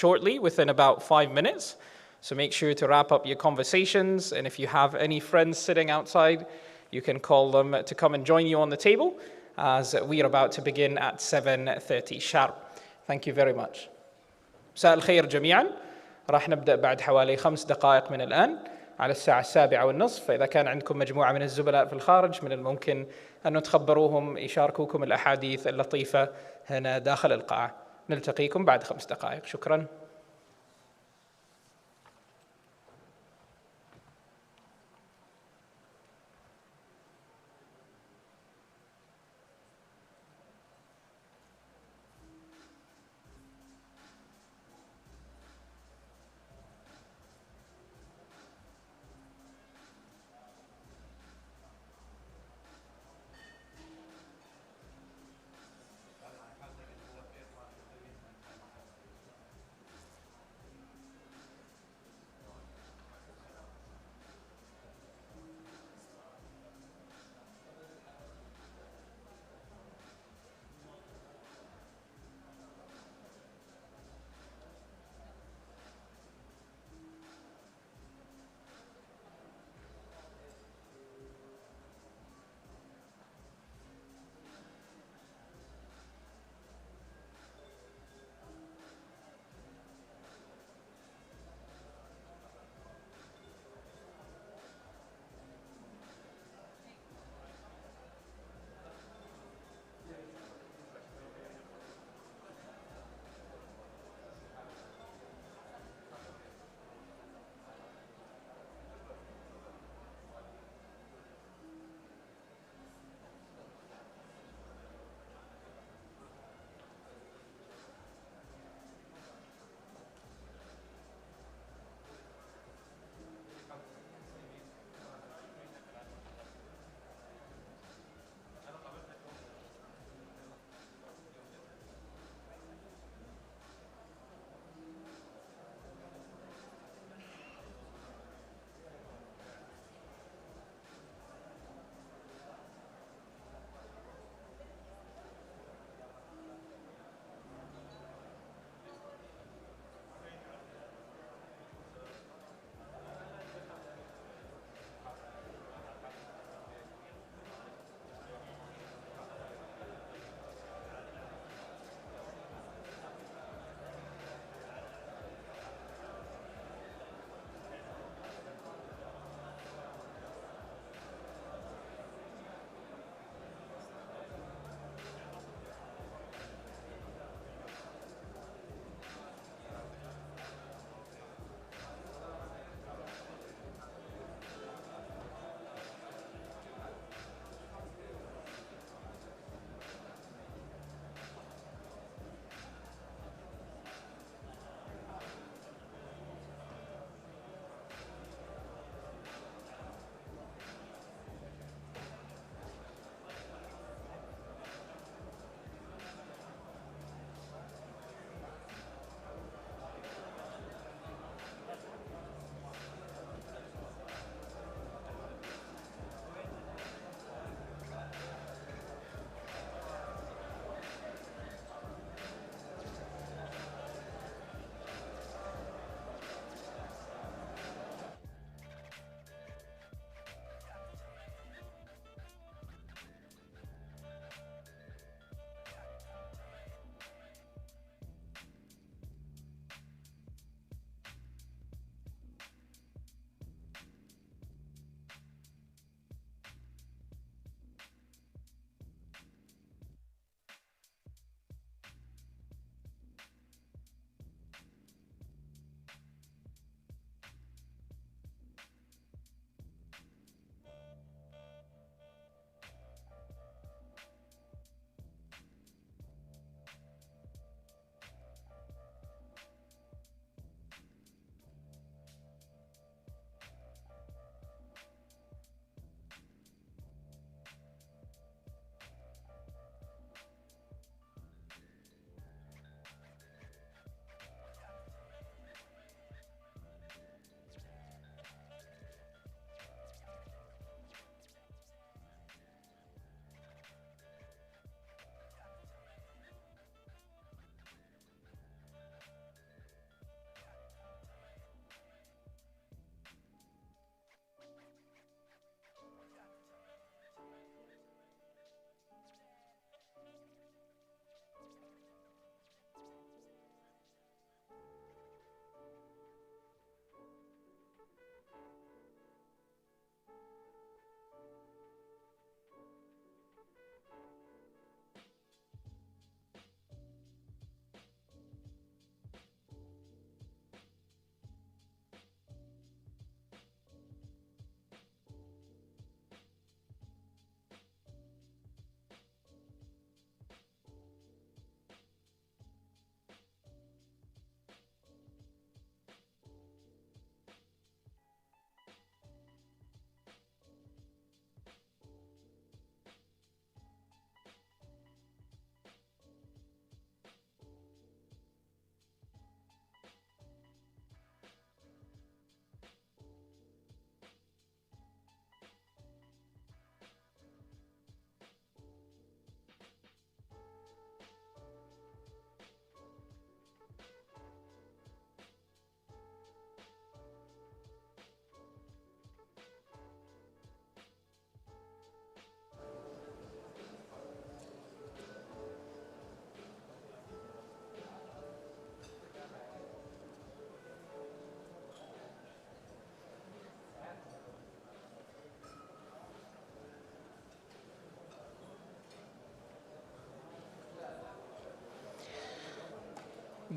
shortly, within about 5 minutes. So make sure to wrap up your conversations. And if you have any friends sitting outside, you can call them to come and join you on the table, as we are about to begin at 7:30 sharp. Thank you very much. مساء الخير جميعا. راح نبدأ بعد حوالي 5 دقائق من الآن على الساعة 7:30. فإذا كان عندكم مجموعة من الزملاء في الخارج من الممكن أن تخبروهم يشاركوكم الأحاديث اللطيفة هنا داخل القاعة. نلتقيكم بعد 5 دقائق. شكرا.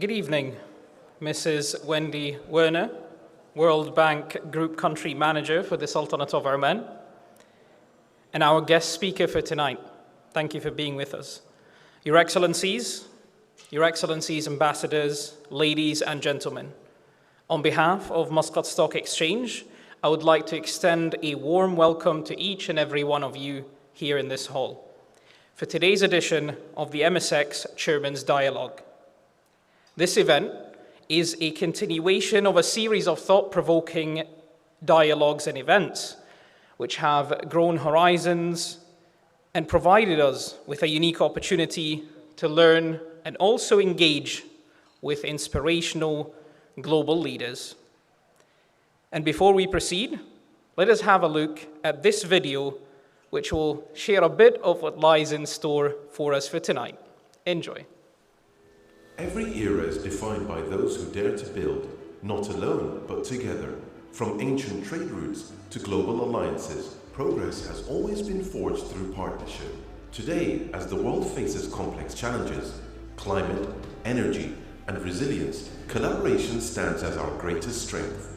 Good evening, Mrs. Wendy Werner, World Bank Group Country Manager for the Sultanate of Oman, and our guest speaker for tonight. Thank you for being with us. Your Excellencies, ambassadors, ladies and gentlemen, on behalf of Muscat Stock Exchange, I would like to extend a warm welcome to each and every one of you here in this hall for today's edition of the MSX Chairman's Dialogue. This event is a continuation of a series of thought-provoking dialogues and events which have grown horizons and provided us with a unique opportunity to learn and also engage with inspirational global leaders. And before we proceed, let us have a look at this video which will share a bit of what lies in store for us for tonight. Enjoy. Every era is defined by those who dare to build, not alone, but together. From ancient trade routes to global alliances, progress has always been forged through partnership. Today, as the world faces complex challenges, climate, energy, and resilience, collaboration stands as our greatest strength.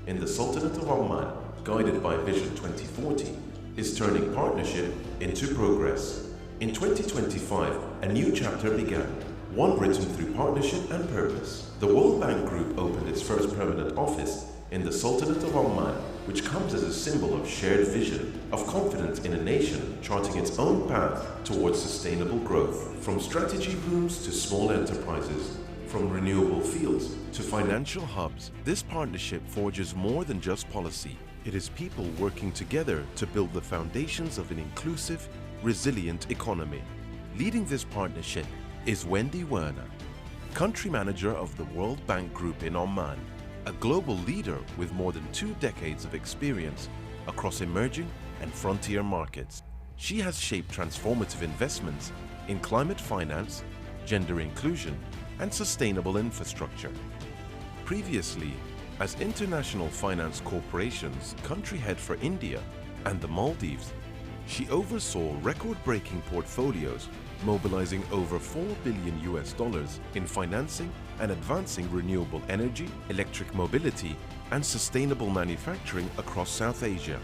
In the Sultanate of Oman, guided by Vision 2040, is turning partnership into progress. In 2025, a new chapter began. One written through partnership and purpose. The World Bank Group opened its first permanent office in the Sultanate of Oman, which comes as a symbol of shared vision, of confidence in a nation charting its own path towards sustainable growth. From strategy rooms to small enterprises, from renewable fields to financial hubs, this partnership forges more than just policy. It is people working together to build the foundations of an inclusive, resilient economy. Leading this partnership is Wendy Werner, Country Manager of the World Bank Group in Oman, a global leader with more than 2 decades of experience across emerging and frontier markets. She has shaped transformative investments in climate finance, gender inclusion, and sustainable infrastructure. Previously, as International Finance Corporation's country head for India and the Maldives, she oversaw record-breaking portfolios mobilizing over $4 billion in financing and advancing renewable energy, electric mobility, and sustainable manufacturing across South Asia.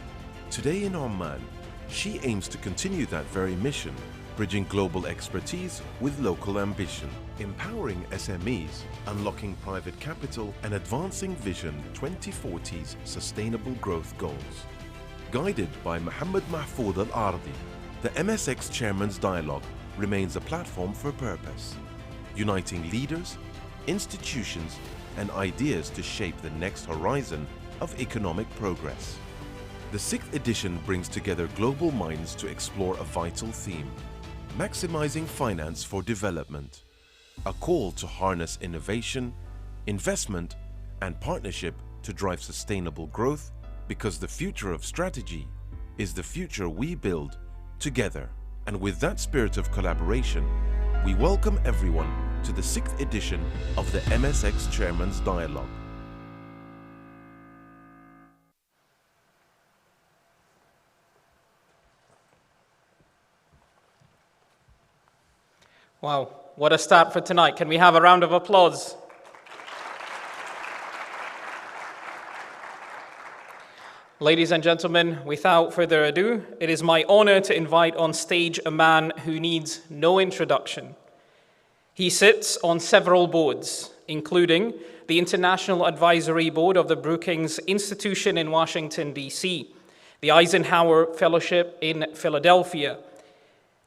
Today in Oman, she aims to continue that very mission, bridging global expertise with local ambition, empowering SMEs, unlocking private capital, and advancing Vision 2040's sustainable growth goals. Guided by Mohammed Mahfoud Al-Ardi, the MSX Chairman's Dialogue remains a platform for purpose, uniting leaders, institutions, and ideas to shape the next horizon of economic progress. The 6th edition brings together global minds to explore a vital theme: maximizing finance for development, a call to harness innovation, investment, and partnership to drive sustainable growth, because the future of strategy is the future we build together. And with that spirit of collaboration, we welcome everyone to the 6th edition of the MSX Chairman's Dialogue. Wow, what a start for tonight. Can we have a round of applause? Ladies and gentlemen, without further ado, it is my honor to invite on stage a man who needs no introduction. He sits on several boards, including the International Advisory Board of the Brookings Institution in Washington, D.C., the Eisenhower Fellowship in Philadelphia,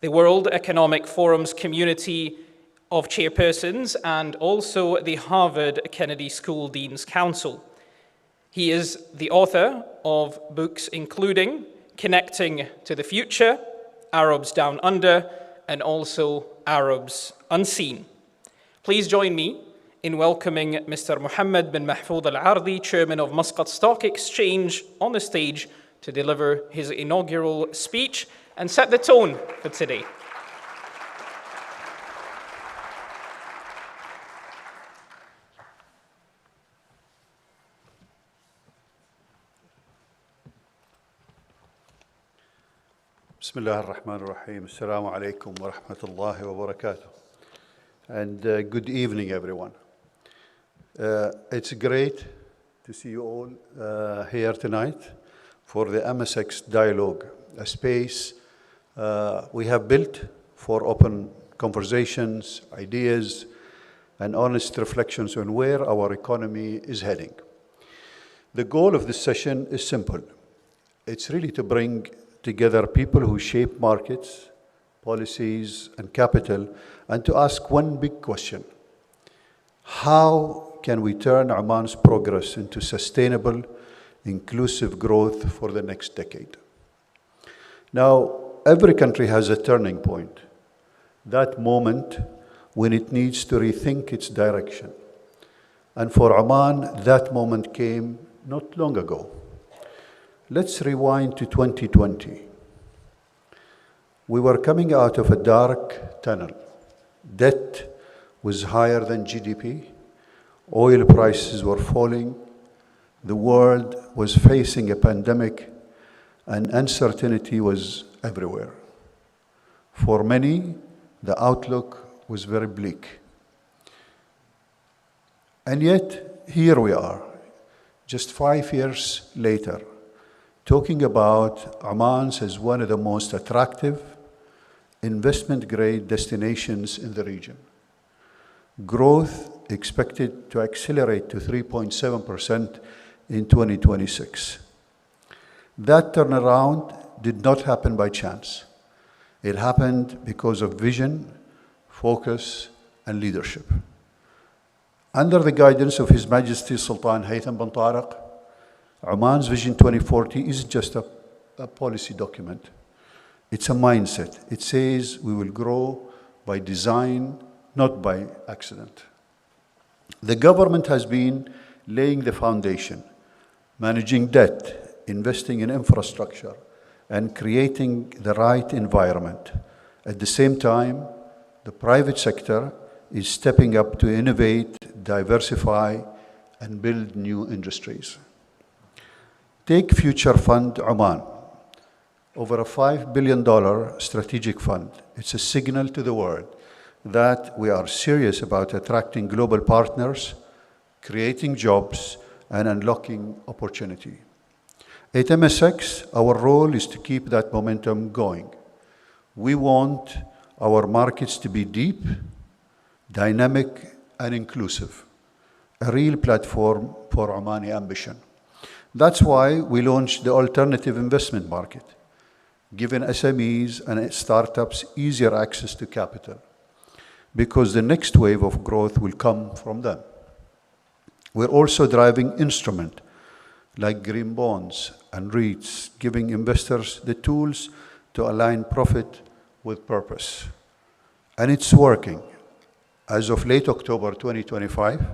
the World Economic Forum's Community of Chairpersons, and also the Harvard Kennedy School Dean's Council. He is the author of books including Connecting to the Future, Arabs Down Under, and also Arabs Unseen. Please join me in welcoming Mr. Mohammed bin Mahfoud Al-Ardi, Chairman of Muscat Stock Exchange, on the stage to deliver his inaugural speech and set the tone for today. بسم الله الرحمن الرحيم. السلام عليكم ورحمة الله وبركاته. and good evening, everyone. It's great to see you all here tonight for the MSX Dialogue, a space we have built for open conversations, ideas, and honest reflections on where our economy is heading. The goal of this session is simple. It's really to bring together people who shape markets, policies, and capital, and to ask one big question. How can we turn Oman's progress into sustainable, inclusive growth for the next decade? Now, every country has a turning point, that moment when it needs to rethink its direction. And for Oman, that moment came not long ago. Let's rewind to 2020. We were coming out of a dark tunnel. Debt was higher than GDP. Oil prices were falling. The world was facing a pandemic, and uncertainty was everywhere. For many, the outlook was very bleak. And yet, here we are, just 5 years later, talking about Oman as one of the most attractive investment-grade destinations in the region. Growth expected to accelerate to 3.7% in 2026. That turnaround did not happen by chance. It happened because of vision, focus, and leadership. Under the guidance of His Majesty Sultan Haytham bin Tariq, Oman's Vision 2040 isn't just a policy document. It's a mindset. It says we will grow by design, not by accident. The government has been laying the foundation, managing debt, investing in infrastructure, and creating the right environment. At the same time, the private sector is stepping up to innovate, diversify, and build new industries. Take Future Fund Oman, over a $5 billion strategic fund. It's a signal to the world that we are serious about attracting global partners, creating jobs, and unlocking opportunity. At MSX, our role is to keep that momentum going. We want our markets to be deep, dynamic, and inclusive, a real platform for Omani ambition. That's why we launched the alternative investment market, giving SMEs and startups easier access to capital, because the next wave of growth will come from them. We're also driving instruments like green bonds and REITs, giving investors the tools to align profit with purpose. And it's working. As of late October 2025,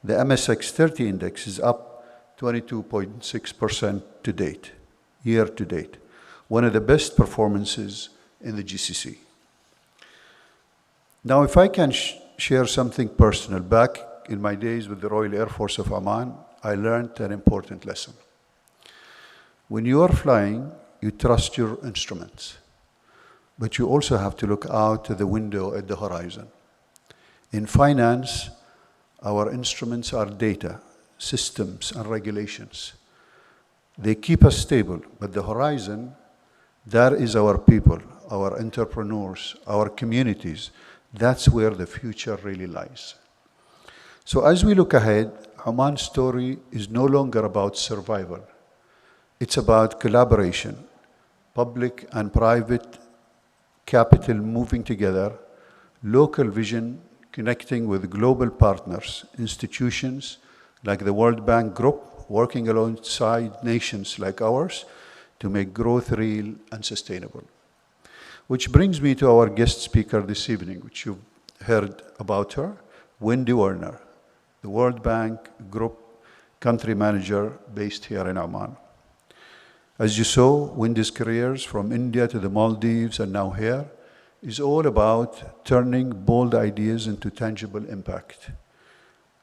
the MSX 30 index is up 22.6% to date, year to date, one of the best performances in the GCC. Now, if I can share something personal, back in my days with the Royal Air Force of Oman, I learned an important lesson. When you are flying, you trust your instruments, but you also have to look out the window at the horizon. In finance, our instruments are data, systems, and regulations. They keep us stable, but the horizon, that is our people, our entrepreneurs, our communities. That's where the future really lies. So as we look ahead, Oman's story is no longer about survival. It's about collaboration, public and private capital moving together, local vision connecting with global partners, institutions like the World Bank Group, working alongside nations like ours to make growth real and sustainable. Which brings me to our guest speaker this evening, which you've heard about her, Wendy Werner, the World Bank Group country manager based here in Oman. As you saw, Wendy's careers from India to the Maldives and now here is all about turning bold ideas into tangible impact.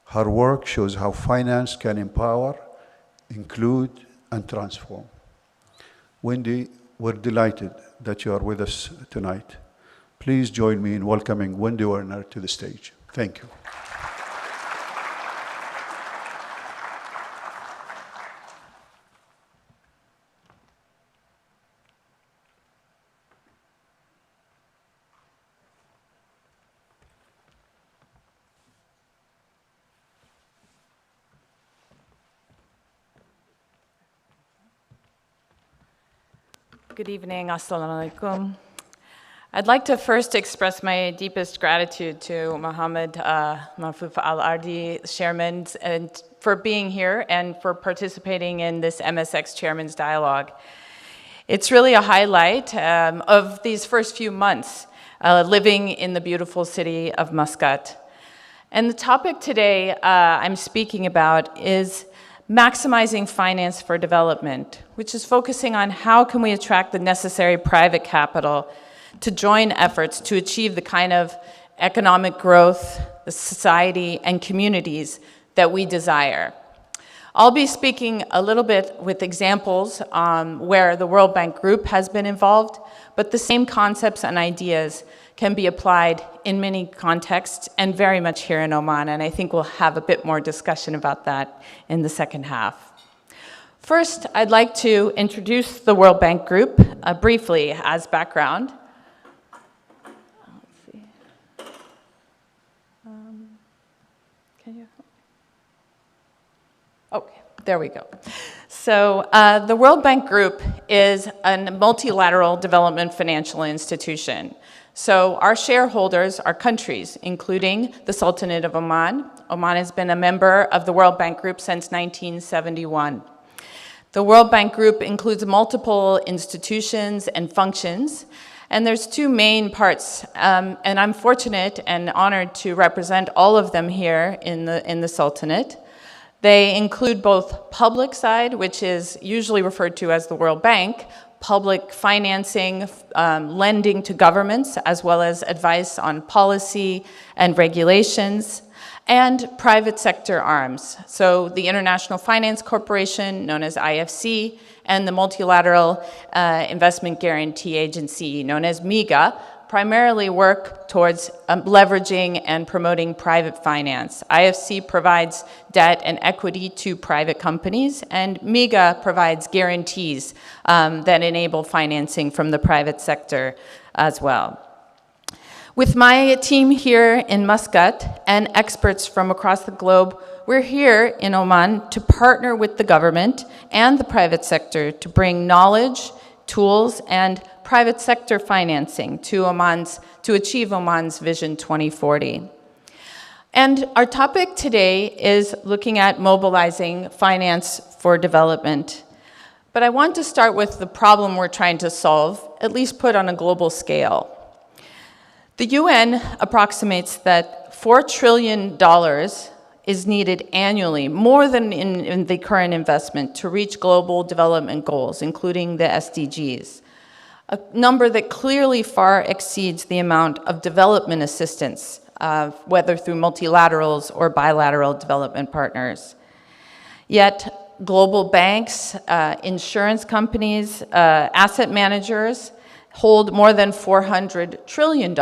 Her work shows how finance can empower, include, and transform. Wendy, we're delighted that you are with us tonight. Please join me in welcoming Wendy Werner to the stage. Thank you. Good evening, assalamu alaikum. I'd like to first express my deepest gratitude to Mohammed Mahfouf Al-Ardi, Chairman, and for being here and for participating in this MSX Chairman's Dialogue. It's really a highlight of these first few months living in the beautiful city of Muscat. And the topic today I'm speaking about is maximizing finance for development, which is focusing on how can we attract the necessary private capital to join efforts to achieve the kind of economic growth, the society, and communities that we desire. I'll be speaking a little bit with examples where the World Bank Group has been involved, but the same concepts and ideas can be applied in many contexts and very much here in Oman, and I think we'll have a bit more discussion about that in the second half. First, I'd like to introduce the World Bank Group briefly as background. Let's see. Okay, there we go. So the World Bank Group is a multilateral development financial institution. So our shareholders are countries, including the Sultanate of Oman. Oman has been a member of the World Bank Group since 1971. The World Bank Group includes multiple institutions and functions, and there's two main parts, and I'm fortunate and honored to represent all of them here in the Sultanate. They include both public side, which is usually referred to as the World Bank, public financing, lending to governments, as well as advice on policy and regulations, and private sector arms. So the International Finance Corporation, known as IFC, and the Multilateral Investment Guarantee Agency, known as MIGA, primarily work towards leveraging and promoting private finance. IFC provides debt and equity to private companies, and MIGA provides guarantees that enable financing from the private sector as well. With my team here in Muscat and experts from across the globe, we're here in Oman to partner with the government and the private sector to bring knowledge, tools, and private sector financing to achieve Oman's Vision 2040. And our topic today is looking at mobilizing finance for development. But I want to start with the problem we're trying to solve, at least put on a global scale. The UN approximates that $4 trillion is needed annually, more than in the current investment, to reach global development goals, including the SDGs. A number that clearly far exceeds the amount of development assistance, whether through multilaterals or bilateral development partners. Yet, global banks, insurance companies, asset managers hold more than $400 trillion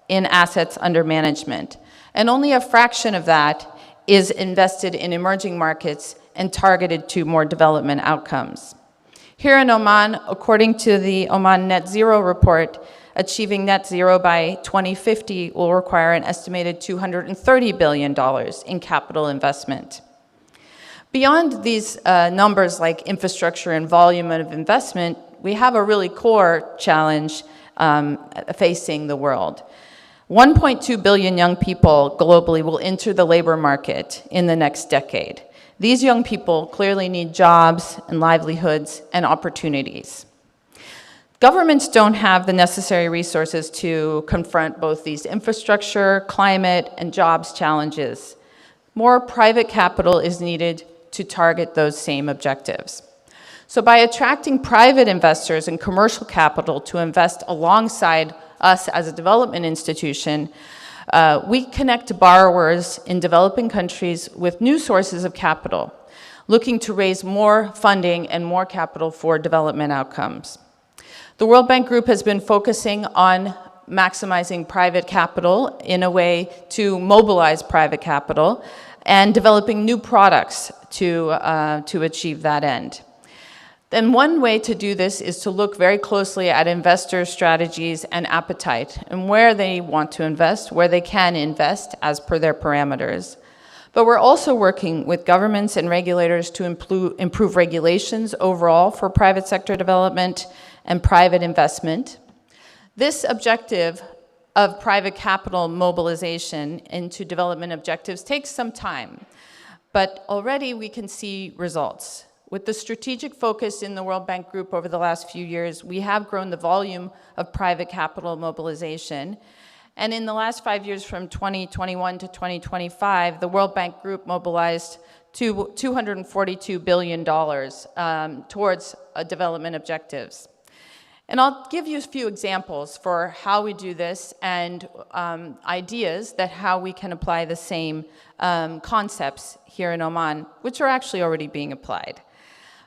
in assets under management, and only a fraction of that is invested in emerging markets and targeted to more development outcomes. Here in Oman, according to the Oman Net Zero report, achieving net zero by 2050 will require an estimated $230 billion in capital investment. Beyond these numbers like infrastructure and volume of investment, we have a really core challenge facing the world. 1.2 billion young people globally will enter the labor market in the next decade. These young people clearly need jobs and livelihoods and opportunities. Governments don't have the necessary resources to confront both these infrastructure, climate, and jobs challenges. More private capital is needed to target those same objectives. So by attracting private investors and commercial capital to invest alongside us as a development institution, we connect borrowers in developing countries with new sources of capital, looking to raise more funding and more capital for development outcomes. The World Bank Group has been focusing on maximizing private capital in a way to mobilize private capital, and developing new products to achieve that end. Then one way to do this is to look very closely at investor strategies and appetite, and where they want to invest, where they can invest as per their parameters. But we're also working with governments and regulators to improve regulations overall for private sector development and private investment. This objective of private capital mobilization into development objectives takes some time, but already we can see results. With the strategic focus in the World Bank Group over the last few years, we have grown the volume of private capital mobilization. And in the last 5 years, from 2021 to 2025, the World Bank Group mobilized $242 billion towards development objectives. And I'll give you a few examples for how we do this and ideas that how we can apply the same concepts here in Oman, which are actually already being applied.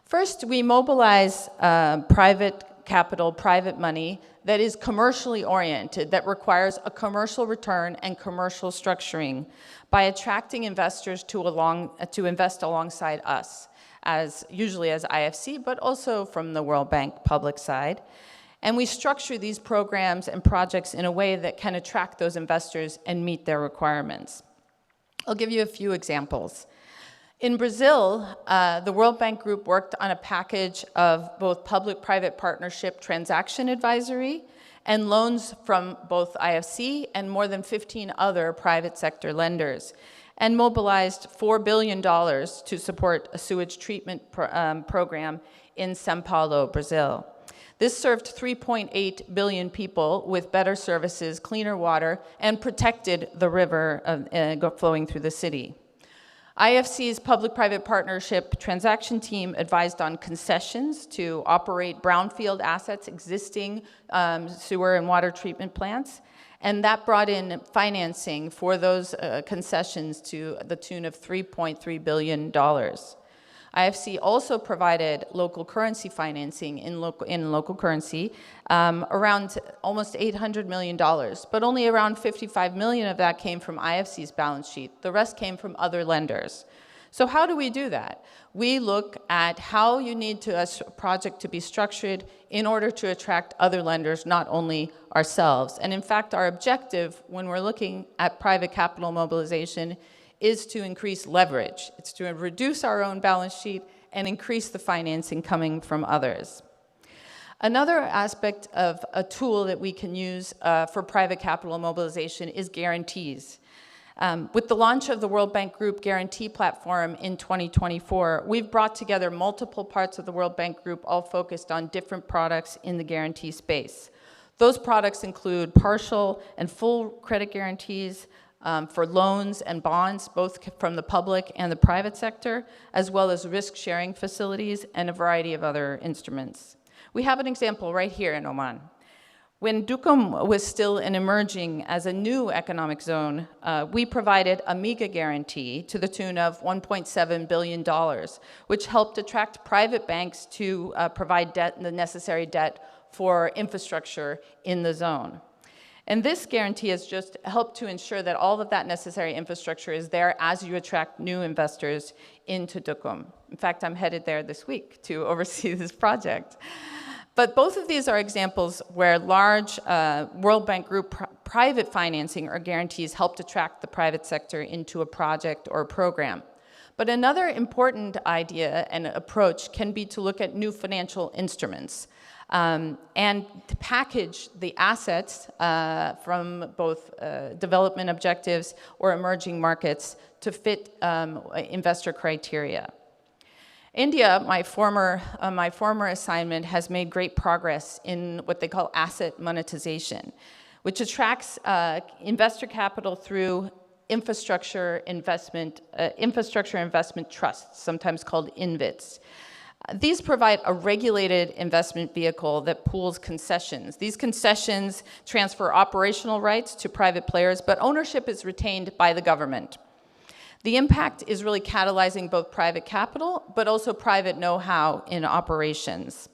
First, we mobilize private capital, private money that is commercially oriented, that requires a commercial return and commercial structuring by attracting investors to invest alongside us, usually as IFC, but also from the World Bank public side. And we structure these programs and projects in a way that can attract those investors and meet their requirements. I'll give you a few examples. In Brazil, the World Bank Group worked on a package of both public-private partnership transaction advisory and loans from both IFC and more than 15 other private sector lenders, and mobilized $4 billion to support a sewage treatment program in São Paulo, Brazil. This served 3.8 billion people with better services, cleaner water, and protected the river flowing through the city. IFC's public-private partnership transaction team advised on concessions to operate brownfield assets, existing sewer and water treatment plants, and that brought in financing for those concessions to the tune of $3.3 billion. IFC also provided local currency financing in local currency, around almost $800 million, but only around 55 million of that came from IFC's balance sheet. The rest came from other lenders. So how do we do that? We look at how you need a project to be structured in order to attract other lenders, not only ourselves. And in fact, our objective when we're looking at private capital mobilization is to increase leverage. It's to reduce our own balance sheet and increase the financing coming from others. Another aspect of a tool that we can use for private capital mobilization is guarantees. With the launch of the World Bank Group Guarantee Platform in 2024, we've brought together multiple parts of the World Bank Group, all focused on different products in the guarantee space. Those products include partial and full credit guarantees, for loans and bonds, both from the public and the private sector, as well as risk-sharing facilities and a variety of other instruments. We have an example right here in Oman. When Duqm was still emerging as a new economic zone, we provided a MEGA guarantee to the tune of $1.7 billion, which helped attract private banks to provide the necessary debt for infrastructure in the zone. And this guarantee has just helped to ensure that all of that necessary infrastructure is there as you attract new investors into Duqm. In fact, I'm headed there this week to oversee this project. But both of these are examples where large World Bank Group private financing or guarantees helped attract the private sector into a project or a program. But another important idea and approach can be to look at new financial instruments. And to package the assets from both development objectives or emerging markets to fit investor criteria. India, my former assignment, has made great progress in what they call asset monetization, which attracts investor capital through infrastructure investment trusts, sometimes called INVITs. These provide a regulated investment vehicle that pools concessions. These concessions transfer operational rights to private players, but ownership is retained by the government. The impact is really catalyzing both private capital, but also private know-how in operations.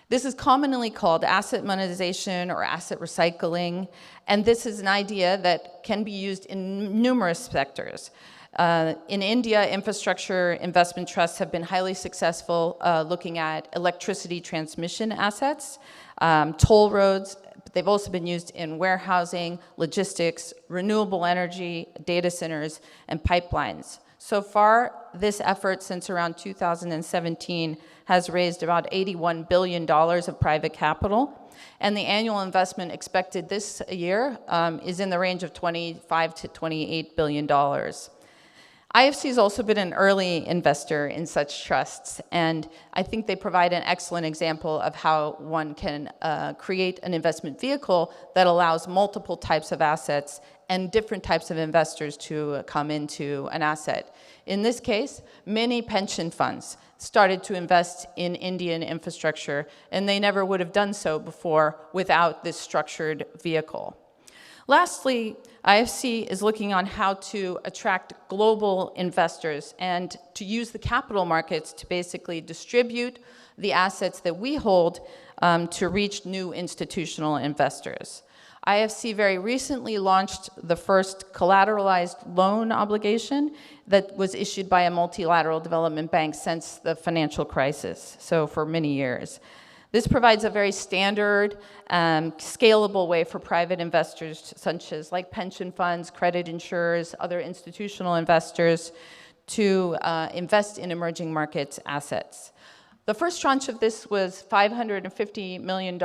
This is commonly called asset monetization or asset recycling, and this is an idea that can be used in numerous sectors. In India, infrastructure investment trusts have been highly successful looking at electricity transmission assets, toll roads. They've also been used in warehousing, logistics, renewable energy, data centers, and pipelines. So far, this effort since around 2017 has raised about $81 billion of private capital, and the annual investment expected this year is in the range of $25 to $28 billion. IFC has also been an early investor in such trusts, and I think they provide an excellent example of how one can create an investment vehicle that allows multiple types of assets and different types of investors to come into an asset. In this case, many pension funds started to invest in Indian infrastructure, and they never would have done so before without this structured vehicle. Lastly, IFC is looking on how to attract global investors and to use the capital markets to basically distribute the assets that we hold to reach new institutional investors. IFC very recently launched the first collateralized loan obligation that was issued by a multilateral development bank since the financial crisis, so for many years. This provides a very standard, scalable way for private investors, such as like pension funds, credit insurers, other institutional investors, to invest in emerging markets assets. The first tranche of this was $550 million,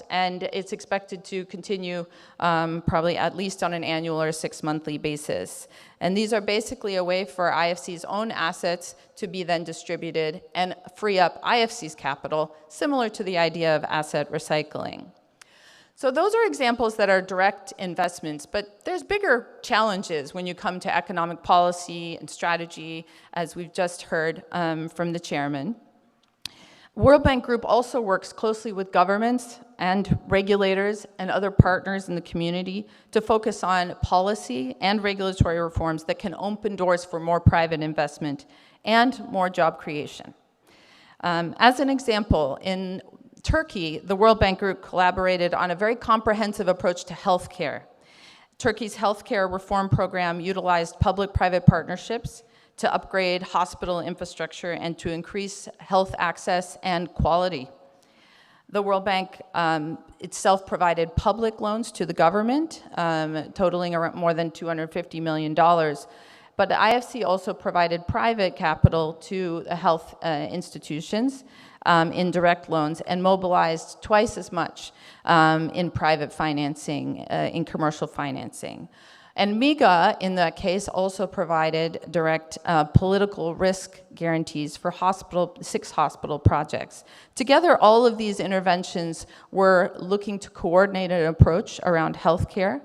and it's expected to continue probably at least on an annual or 6-monthly basis. And these are basically a way for IFC's own assets to be then distributed and free up IFC's capital, similar to the idea of asset recycling. So those are examples that are direct investments, but there's bigger challenges when you come to economic policy and strategy, as we've just heard from the chairman. World Bank Group also works closely with governments and regulators and other partners in the community to focus on policy and regulatory reforms that can open doors for more private investment and more job creation. As an example, in Turkey, the World Bank Group collaborated on a very comprehensive approach to healthcare. Turkey's healthcare reform program utilized public-private partnerships to upgrade hospital infrastructure and to increase health access and quality. The World Bank itself provided public loans to the government, totaling around more than $250 million. But the IFC also provided private capital to the health institutions in direct loans and mobilized twice as much in private financing, in commercial financing. And MIGA, in that case, also provided direct political risk guarantees for 6 hospital projects. Together, all of these interventions were looking to coordinate an approach around healthcare,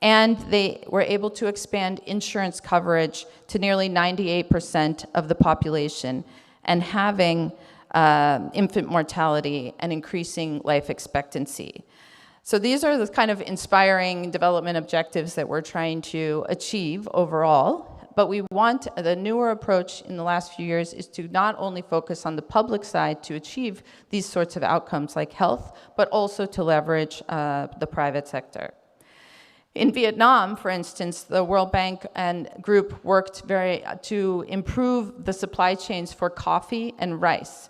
and they were able to expand insurance coverage to nearly 98% of the population, and having infant mortality and increasing life expectancy. So these are the kind of inspiring development objectives that we're trying to achieve overall, but we want the newer approach in the last few years is to not only focus on the public side to achieve these sorts of outcomes like health, but also to leverage the private sector. In Vietnam, for instance, the World Bank and Group worked to improve the supply chains for coffee and rice.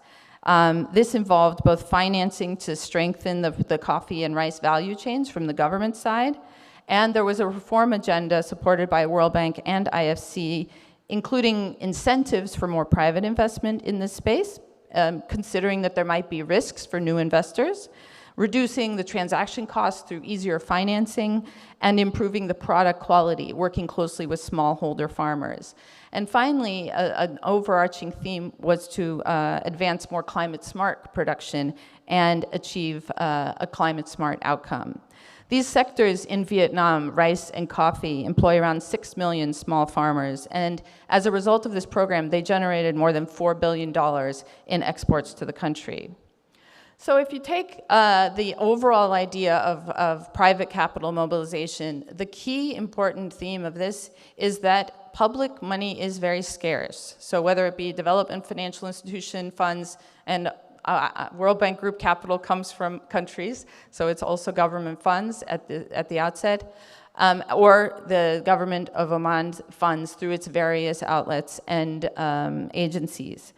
This involved both financing to strengthen the coffee and rice value chains from the government side, and there was a reform agenda supported by World Bank and IFC, including incentives for more private investment in this space, considering that there might be risks for new investors, reducing the transaction costs through easier financing, and improving the product quality, working closely with smallholder farmers. And finally, an overarching theme was to advance more climate-smart production and achieve a climate-smart outcome. These sectors in Vietnam, rice and coffee, employ around 6 million small farmers, and as a result of this program, they generated more than $4 billion in exports to the country. So if you take the overall idea of private capital mobilization, the key important theme of this is that public money is very scarce. So whether it be development financial institution funds and World Bank Group capital comes from countries, so it's also government funds at the outset, or the government of Oman funds through its various outlets and agencies.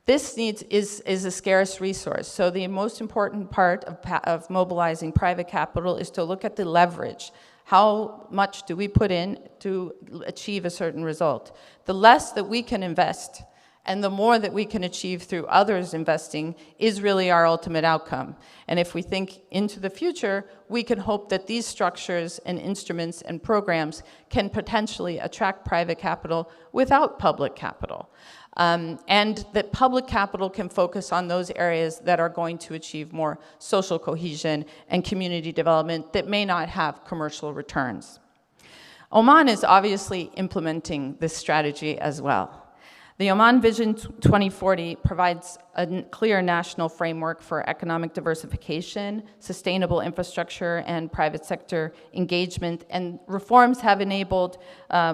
This is a scarce resource, so the most important part of mobilizing private capital is to look at the leverage. How much do we put in to achieve a certain result? The less that we can invest and the more that we can achieve through others investing is really our ultimate outcome. And if we think into the future, we can hope that these structures and instruments and programs can potentially attract private capital without public capital. And that public capital can focus on those areas that are going to achieve more social cohesion and community development that may not have commercial returns. Oman is obviously implementing this strategy as well. The Oman Vision 2040 provides a clear national framework for economic diversification, sustainable infrastructure, and private sector engagement, and reforms have enabled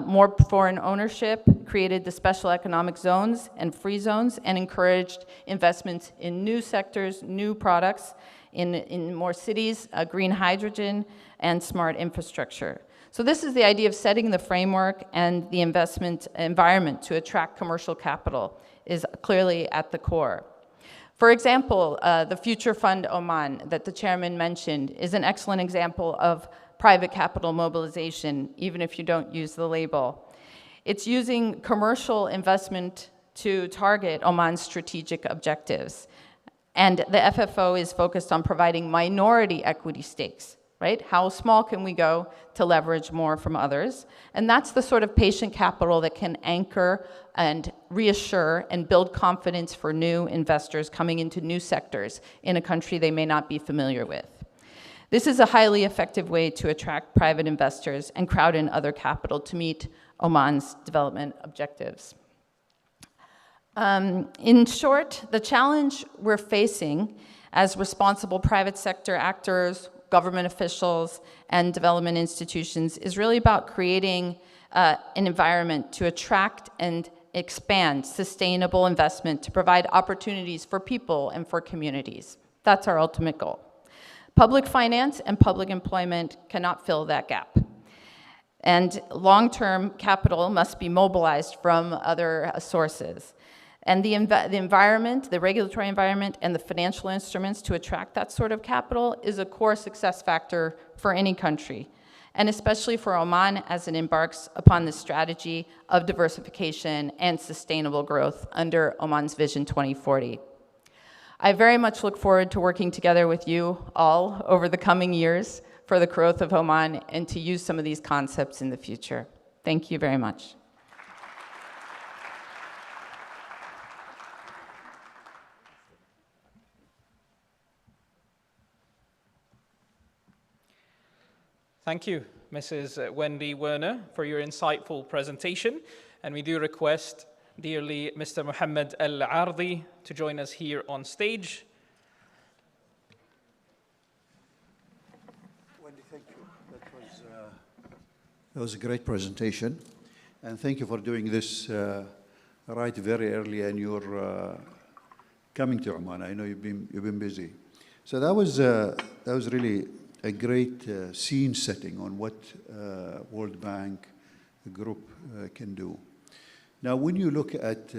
more foreign ownership, created the special economic zones and free zones, and encouraged investments in new sectors, new products, in more cities, green hydrogen, and smart infrastructure. So this is the idea of setting the framework, and the investment environment to attract commercial capital is clearly at the core. For example, the Future Fund Oman that the chairman mentioned is an excellent example of private capital mobilization, even if you don't use the label. It's using commercial investment to target Oman's strategic objectives. And the FFO is focused on providing minority equity stakes. Right? How small can we go to leverage more from others? And that's the sort of patient capital that can anchor and reassure and build confidence for new investors coming into new sectors in a country they may not be familiar with. This is a highly effective way to attract private investors and crowd in other capital to meet Oman's development objectives. In short, the challenge we're facing as responsible private sector actors, government officials, and development institutions is really about creating an environment to attract and expand sustainable investment to provide opportunities for people and for communities. That's our ultimate goal. Public finance and public employment cannot fill that gap. And long-term capital must be mobilized from other sources. And the environment, the regulatory environment, and the financial instruments to attract that sort of capital is a core success factor for any country, and especially for Oman as it embarks upon the strategy of diversification and sustainable growth under Oman's Vision 2040. I very much look forward to working together with you all over the coming years for the growth of Oman and to use some of these concepts in the future. Thank you very much. Thank you, Mrs. Wendy Werner, for your insightful presentation. And we do request, dearly, Mr. Mohammed Al-Ardi to join us here on stage. Wendy, thank you. That was a great presentation. And thank you for doing this right very early, and you're coming to Oman. I know you've been busy. So that was really a great scene setting on what World Bank Group can do. Now, when you look at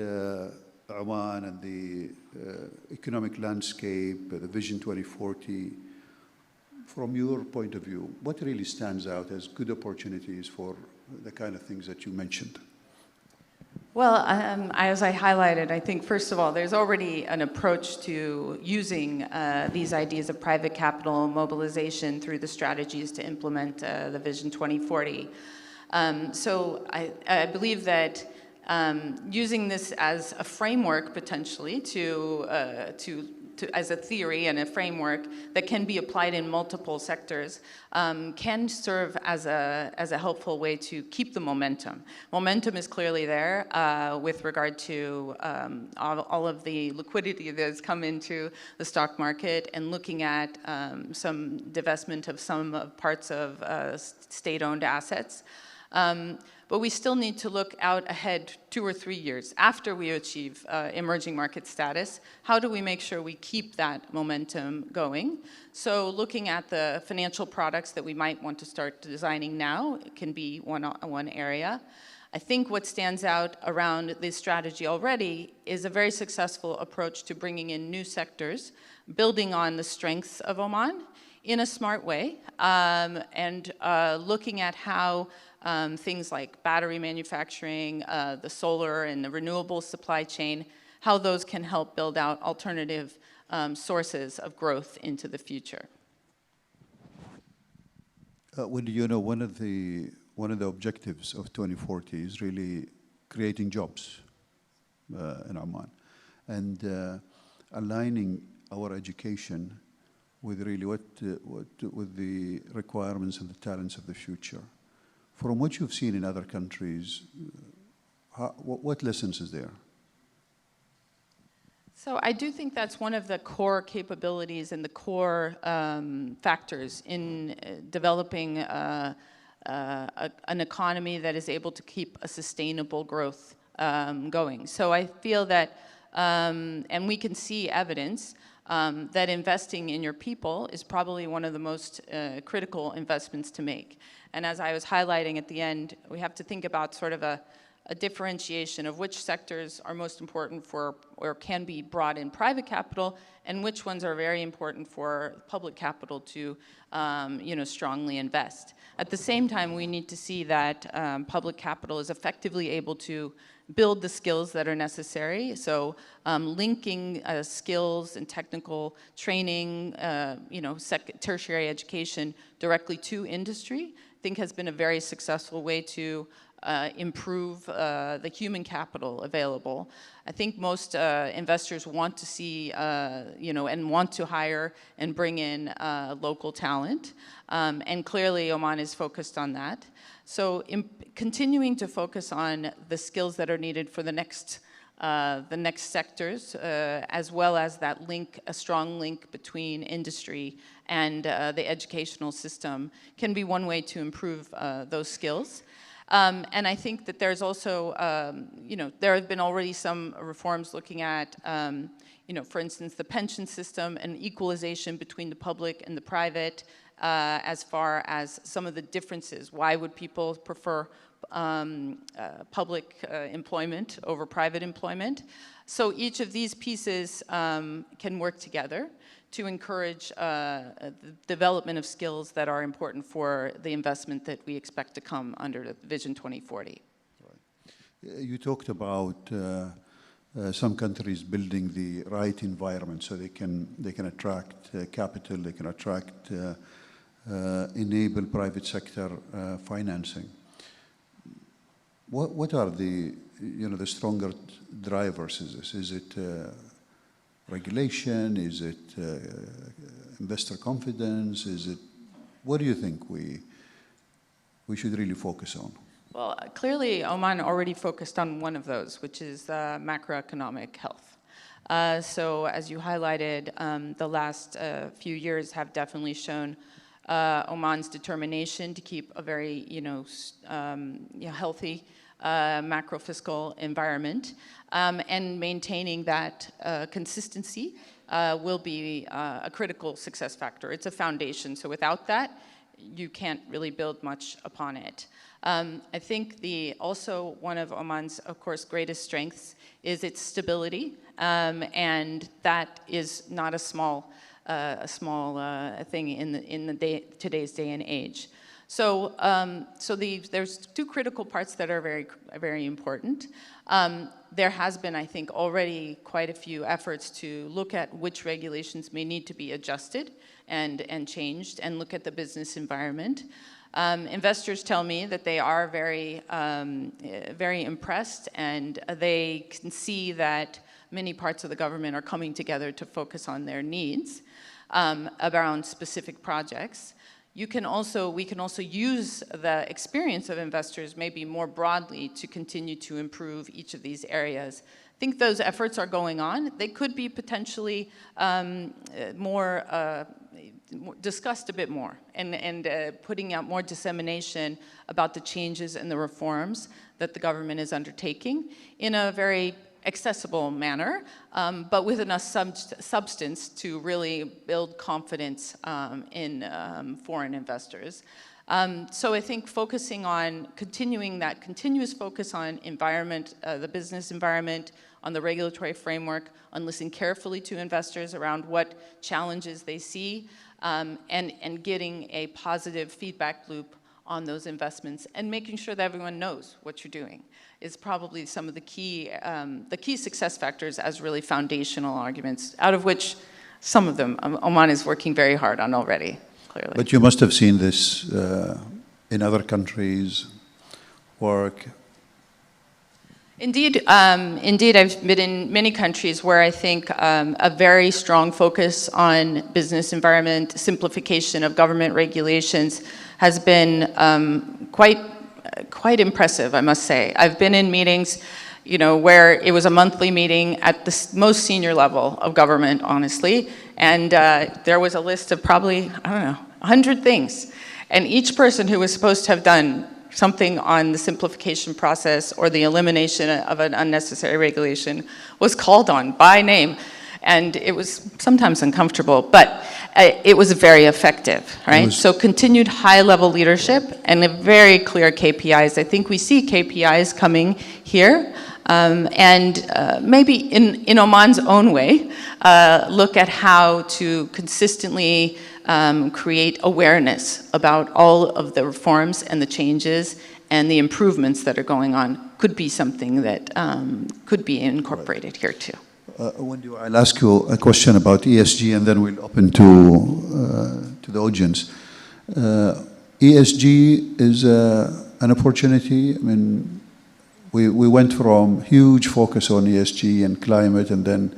Oman and the economic landscape, the Vision 2040, from your point of view, what really stands out as good opportunities for the kind of things that you mentioned? Well, as I highlighted, I think, first of all, there's already an approach to using these ideas of private capital mobilization through the strategies to implement the Vision 2040. So I believe that using this as a framework, potentially, as a theory and a framework that can be applied in multiple sectors, can serve as a helpful way to keep the momentum. Momentum is clearly there with regard to all of the liquidity that has come into the stock market, and looking at some divestment of some parts of state-owned assets. but we still need to look out ahead 2 or 3 years after we achieve emerging market status. How do we make sure we keep that momentum going? So looking at the financial products that we might want to start designing now can be one area. I think what stands out around this strategy already is a very successful approach to bringing in new sectors, building on the strengths of Oman in a smart way, and looking at how things like battery manufacturing, the solar and the renewable supply chain, how those can help build out alternative sources of growth into the future. Wendy, you know, one of the objectives of 2040 is really creating jobs in Oman and aligning our education with really with the requirements and the talents of the future. From what you've seen in other countries, what lessons is there? So I do think that's one of the core capabilities and the core factors in developing an economy that is able to keep a sustainable growth going. So I feel that, and we can see evidence that investing in your people is probably one of the most critical investments to make. And as I was highlighting at the end, we have to think about sort of a differentiation of which sectors are most important for or can be brought in private capital and which ones are very important for public capital to strongly invest. At the same time, we need to see that public capital is effectively able to build the skills that are necessary. So linking skills and technical training, tertiary education directly to industry, I think has been a very successful way to improve the human capital available. I think most investors want to see, and want to hire and bring in local talent. And clearly Oman is focused on that. So continuing to focus on the skills that are needed for the next sectors, as well as that link, a strong link between industry and the educational system can be one way to improve those skills. And I think that there's also, there have been already some reforms looking at, for instance, the pension system and equalization between the public and the private, as far as some of the differences. Why would people prefer public employment over private employment? So each of these pieces can work together to encourage the development of skills that are important for the investment that we expect to come under Vision 2040. Right. You talked about some countries building the right environment so they can attract capital, they can attract, enable private sector financing. What are the stronger drivers? Is it regulation? Is it investor confidence? What do you think we should really focus on? Well, clearly Oman already focused on one of those, which is macroeconomic health. So as you highlighted, the last few years have definitely shown Oman's determination to keep a very healthy macro-fiscal environment, and maintaining that consistency will be a critical success factor. It's a foundation, so without that, you can't really build much upon it. I think also one of Oman's, of course, greatest strengths is its stability, and that is not a small thing in today's day and age. So, there's two critical parts that are very, very important. There has been, I think, already quite a few efforts to look at which regulations may need to be adjusted and changed, and look at the business environment. Investors tell me that they are very, very impressed, and they can see that many parts of the government are coming together to focus on their needs around specific projects. we can also use the experience of investors maybe more broadly to continue to improve each of these areas. I think those efforts are going on. They could be potentially discussed a bit more and putting out more dissemination about the changes and the reforms that the government is undertaking in a very accessible manner, but with enough substance to really build confidence in foreign investors. So I think focusing on continuing that continuous focus on environment, the business environment, on the regulatory framework, on listening carefully to investors around what challenges they see, and getting a positive feedback loop on those investments and making sure that everyone knows what you're doing is probably some of the key success factors as really foundational arguments, out of which some of them Oman is working very hard on already, clearly. But you must have seen this in other countries work. Indeed, I've been in many countries where I think a very strong focus on business environment, simplification of government regulations has been quite impressive, I must say. I've been in meetings, where it was a monthly meeting at the most senior level of government, honestly, and there was a list of probably, 100 things, and each person who was supposed to have done something on the simplification process or the elimination of an unnecessary regulation was called on by name. And it was sometimes uncomfortable, but it was very effective, right? So continued high-level leadership and very clear KPIs. I think we see KPIs coming here, and maybe in Oman's own way, look at how to consistently create awareness about all of the reforms and the changes and the improvements that are going on could be something that could be incorporated here too. Wendy, I'll ask you a question about ESG, and then we'll open to the audience. ESG is an opportunity. I mean, we went from huge focus on ESG and climate, and then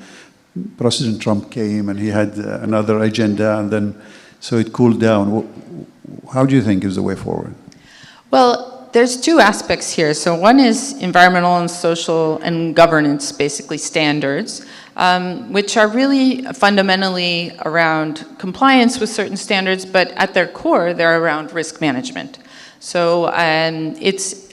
President Trump came and he had another agenda, and then so it cooled down. How do you think is the way forward? Well, there's two aspects here. So one is environmental and social and governance, basically standards, which are really fundamentally around compliance with certain standards, but at their core, they're around risk management. So it's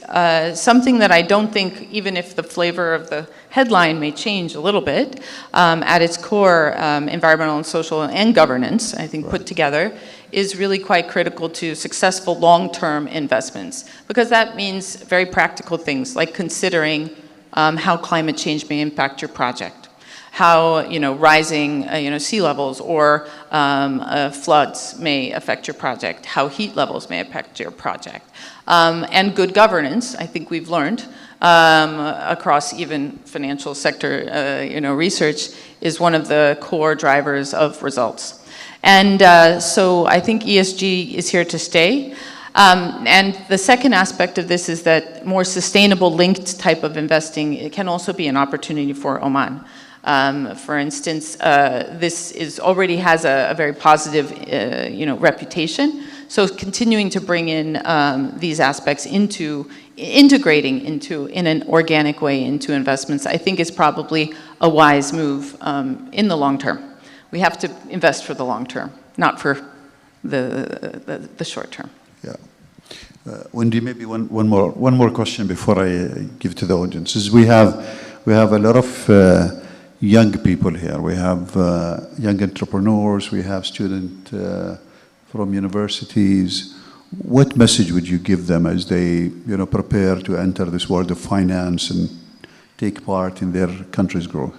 something that I don't think, even if the flavor of the headline may change a little bit, at its core, environmental and social and governance, I think put together, is really quite critical to successful long-term investments, because that means very practical things like considering how climate change may impact your project, how rising sea levels or floods may affect your project, how heat levels may affect your project, and good governance. I think we've learned across even financial sector research is one of the core drivers of results. And so I think ESG is here to stay. And the second aspect of this is that more sustainable linked type of investing, it can also be an opportunity for Oman. For instance, this already has a very positive reputation. So continuing to bring in these aspects integrating in an organic way into investments, I think is probably a wise move in the long term. We have to invest for the long term, not for the short term. Yeah. Wendy, maybe one more question before I give to the audience. Is we have a lot of young people here. We have young entrepreneurs. We have students from universities. What message would you give them as they prepare to enter this world of finance and take part in their country's growth?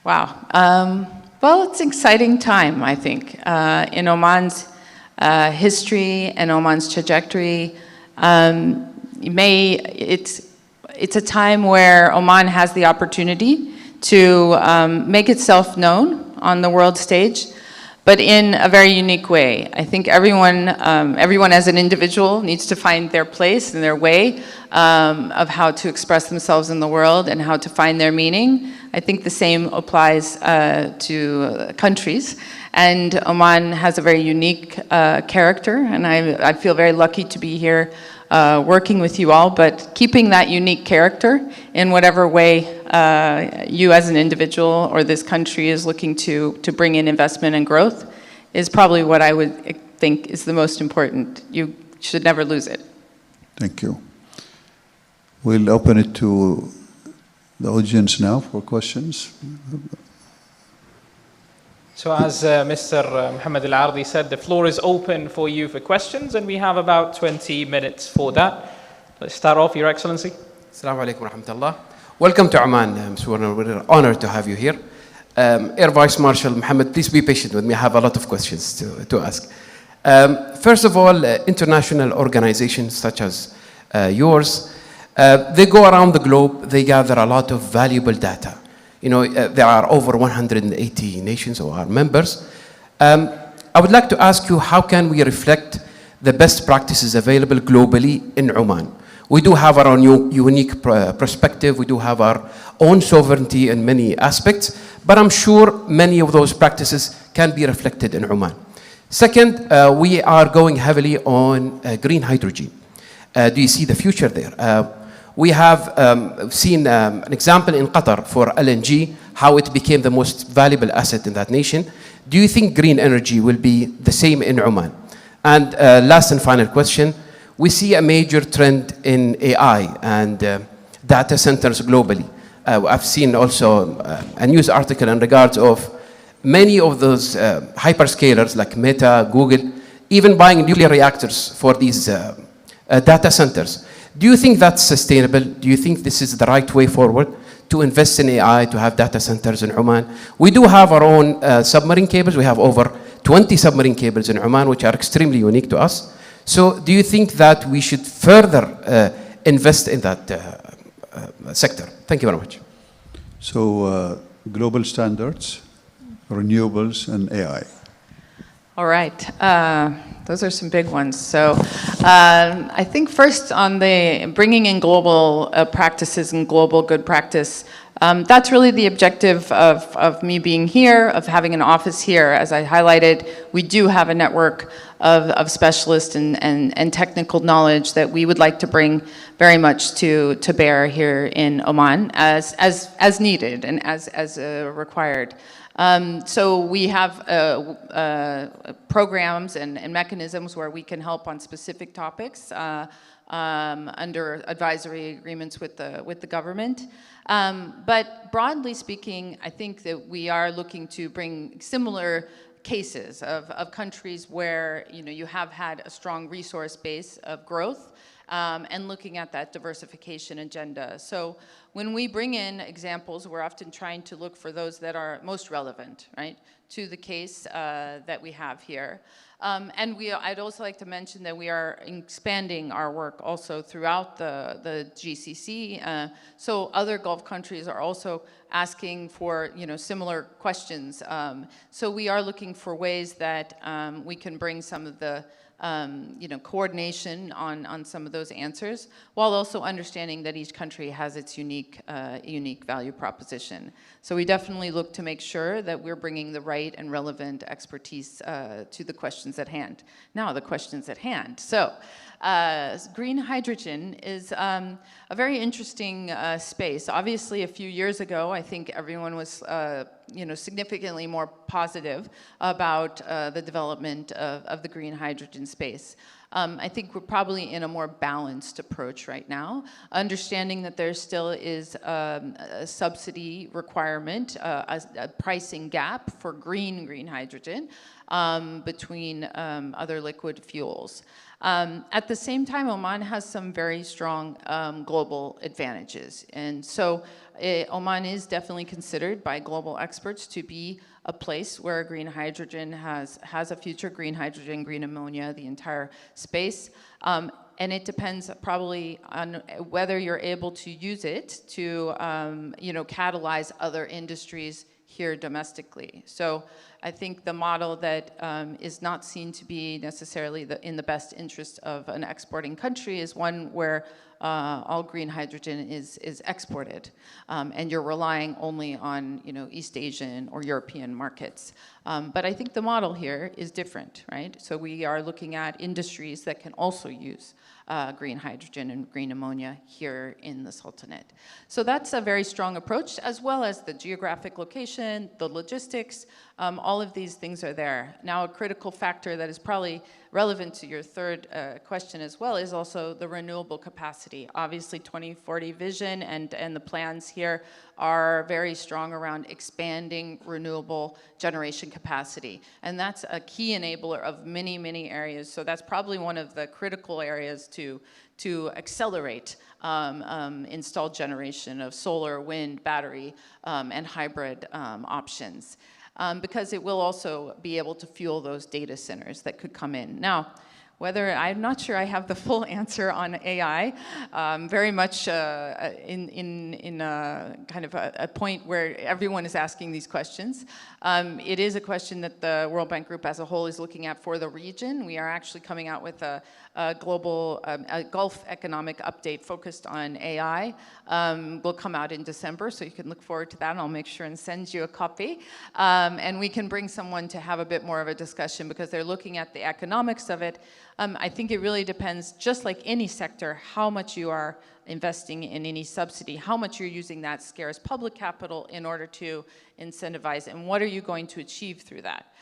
Wow. Well, it's an exciting time, I think, in Oman's history and Oman's trajectory. It's a time where Oman has the opportunity to make itself known on the world stage, but in a very unique way. I think everyone as an individual needs to find their place and their way of how to express themselves in the world and how to find their meaning. I think the same applies to countries. And Oman has a very unique character, and I feel very lucky to be here working with you all, but keeping that unique character in whatever way you as an individual or this country is looking to bring in investment and growth is probably what I would think is the most important. You should never lose it. Thank you. We'll open it to the audience now for questions. So as Mr. Mohammed Al-Ardi said, the floor is open for you for questions, and we have about 20 minutes for that. Let's start off, Your Excellency. Assalamu alaikum wa rahmatullah. Welcome to Oman, Mr. Warner. We're honored to have you here. Air Vice Marshal Mohammed, please be patient with me. I have a lot of questions to ask. First of all, international organizations such as yours, they go around the globe, they gather a lot of valuable data. You know, there are over 180 nations who are members. I would like to ask you, how can we reflect the best practices available globally in Oman? We do have our own unique perspective. We do have our own sovereignty in many aspects, but I'm sure many of those practices can be reflected in Oman. Second, we are going heavily on green hydrogen. Do you see the future there? We have seen an example in Qatar for LNG, how it became the most valuable asset in that nation. Do you think green energy will be the same in Oman? And last and final question, we see a major trend in AI and data centers globally. I've seen also a news article in regards of many of those hyperscalers like Meta, Google, even buying nuclear reactors for these data centers. Do you think that's sustainable? Do you think this is the right way forward to invest in AI, to have data centers in Oman? We do have our own submarine cables. We have over 20 submarine cables in Oman, which are extremely unique to us. So do you think that we should further invest in that sector? Thank you very much. So global standards, renewables, and AI. All right. Those are some big ones. So I think first on the bringing in global practices and global good practice, that's really the objective of me being here, of having an office here. As I highlighted, we do have a network of specialists and technical knowledge that we would like to bring very much to bear here in Oman as needed and as required. So we have programs and mechanisms where we can help on specific topics under advisory agreements with the government. But broadly speaking, I think that we are looking to bring similar cases of countries where you have had a strong resource base of growth and looking at that diversification agenda. So when we bring in examples, we're often trying to look for those that are most relevant, right, to the case that we have here. And I'd also like to mention that we are expanding our work also throughout the GCC. So other Gulf countries are also asking for similar questions. So we are looking for ways that we can bring some of the coordination on some of those answers, while also understanding that each country has its unique value proposition. So we definitely look to make sure that we're bringing the right and relevant expertise to the questions at hand. Now, the questions at hand. So, green hydrogen is a very interesting space. Obviously, a few years ago, I think everyone was significantly more positive about the development of the green hydrogen space. I think we're probably in a more balanced approach right now, understanding that there still is a subsidy requirement, a pricing gap for green hydrogen between other liquid fuels. At the same time, Oman has some very strong global advantages. And so Oman is definitely considered by global experts to be a place where green hydrogen has a future, green hydrogen, green ammonia, the entire space. And it depends probably on whether you're able to use it to catalyze other industries here domestically. So I think the model that is not seen to be necessarily in the best interest of an exporting country is one where all green hydrogen is exported, and you're relying only on East Asian or European markets. But I think the model here is different, right? So we are looking at industries that can also use green hydrogen and green ammonia here in the Sultanate. So that's a very strong approach, as well as the geographic location, the logistics, all of these things are there. Now, a critical factor that is probably relevant to your third question as well is also the renewable capacity. Obviously, 2040 vision and the plans here are very strong around expanding renewable generation capacity. And that's a key enabler of many, many areas. So that's probably one of the critical areas to accelerate installed generation of solar, wind, battery, and hybrid options. Because it will also be able to fuel those data centers that could come in. Now, I'm not sure I have the full answer on AI, very much in kind of a point where everyone is asking these questions. It is a question that the World Bank Group as a whole is looking at for the region. We are actually coming out with a global Gulf economic update focused on AI. Will come out in December, so you can look forward to that, and I'll make sure and send you a copy. And we can bring someone to have a bit more of a discussion because they're looking at the economics of it. I think it really depends, just like any sector, how much you are investing in any subsidy, how much you're using that scarce public capital in order to incentivize, and what are you going to achieve through that?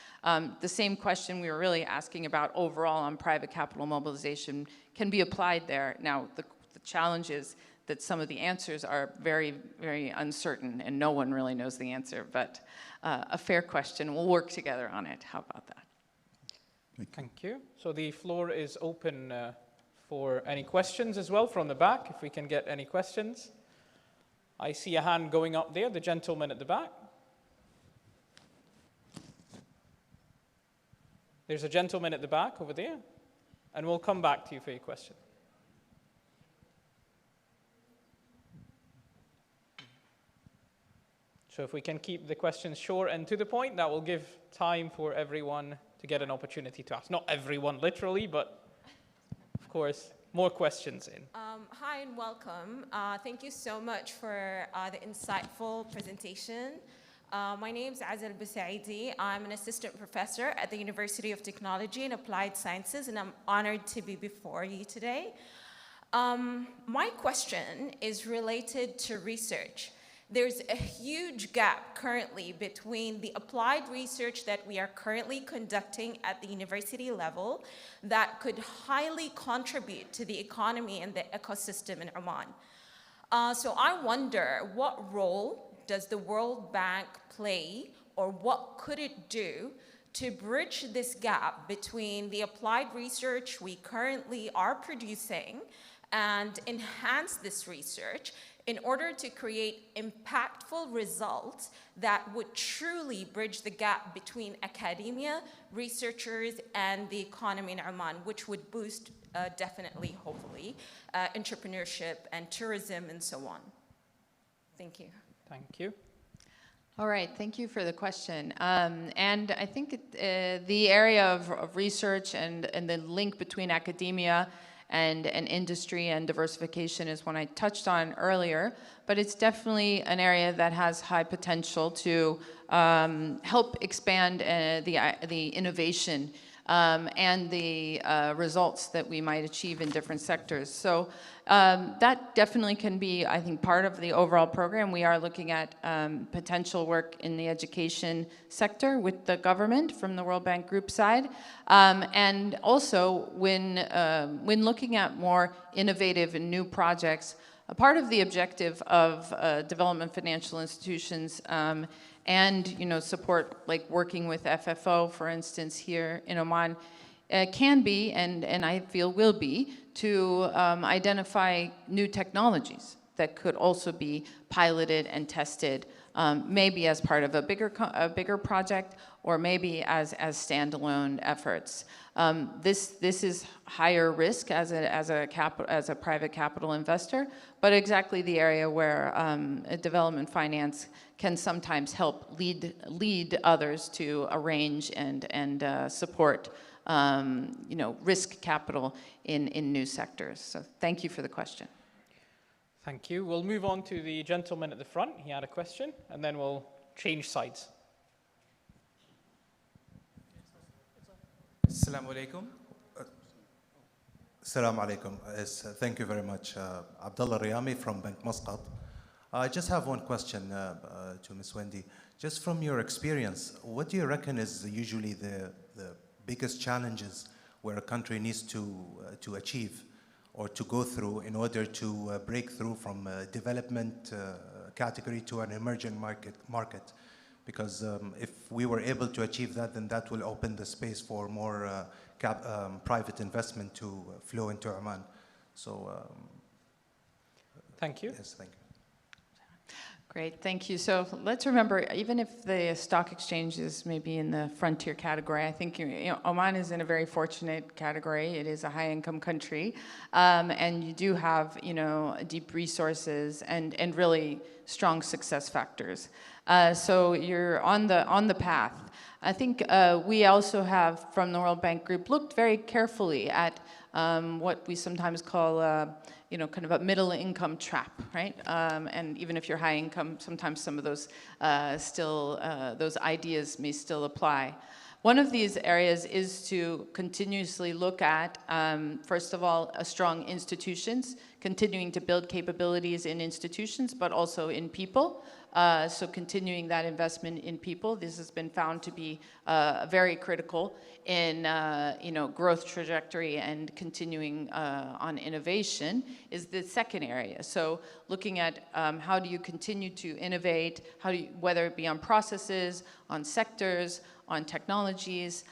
The same question we were really asking about overall on private capital mobilization can be applied there. Now, the challenge is that some of the answers are very, very uncertain, and no one really knows the answer, but a fair question. We'll work together on it. How about that? Thank you. So the floor is open for any questions as well from the back, if we can get any questions. I see a hand going up there, the gentleman at the back. There's a gentleman at the back over there, and we'll come back to you for your question. So if we can keep the questions short and to the point, that will give time for everyone to get an opportunity to ask. Not everyone literally, but of course, more questions in. Hi and welcome. Thank you so much for the insightful presentation. My name is Azal Busaidi. I'm an assistant professor at the University of Technology and Applied Sciences, and I'm honored to be before you today. My question is related to research. There's a huge gap currently between the applied research that we are currently conducting at the university level that could highly contribute to the economy and the ecosystem in Oman. So I wonder, what role does the World Bank play, or what could it do to bridge this gap between the applied research we currently are producing and enhance this research in order to create impactful results that would truly bridge the gap between academia, researchers, and the economy in Oman, which would boost, definitely, hopefully, entrepreneurship and tourism and so on. Thank you. Thank you. All right, thank you for the question. And I think the area of research and the link between academia and industry and diversification is one I touched on earlier, but it's definitely an area that has high potential to help expand the innovation and the results that we might achieve in different sectors. So that definitely can be, I think, part of the overall program. We are looking at potential work in the education sector with the government from the World Bank Group side. And also, when looking at more innovative and new projects, a part of the objective of development financial institutions and support, like working with FFO, for instance, here in Oman, can be, and I feel will be, to identify new technologies that could also be piloted and tested, maybe as part of a bigger project, or maybe as standalone efforts. This is higher risk as a private capital investor, but exactly the area where development finance can sometimes help lead others to arrange and support risk capital in new sectors. So thank you for the question. Thank you. We'll move on to the gentleman at the front. He had a question, and then we'll change sides. Assalamu alaikum. Assalamu alaikum. Thank you very much. Abdullah Riyami from Bank Muscat. I just have one question to Ms. Wendy. Just from your experience, what do you reckon is usually the biggest challenges where a country needs to achieve or to go through in order to break through from a development category to an emerging market? Because if we were able to achieve that, then that will open the space for more private investment to flow into Oman. So, thank you. Yes, thank you. Great, thank you. So let's remember, even if the stock exchange is maybe in the frontier category, I think Oman is in a very fortunate category. It is a high-income country, and you do have deep resources and really strong success factors. So you're on the path. I think we also have, from the World Bank Group, looked very carefully at what we sometimes call kind of a middle income trap, right? And even if you're high income, sometimes some of those those ideas may still apply. One of these areas is to continuously look at, first of all, strong institutions, continuing to build capabilities in institutions, but also in people. So continuing that investment in people, this has been found to be very critical in growth trajectory, and continuing on innovation is the second area. So looking at how do you continue to innovate, whether it be on processes, on sectors, on technologies.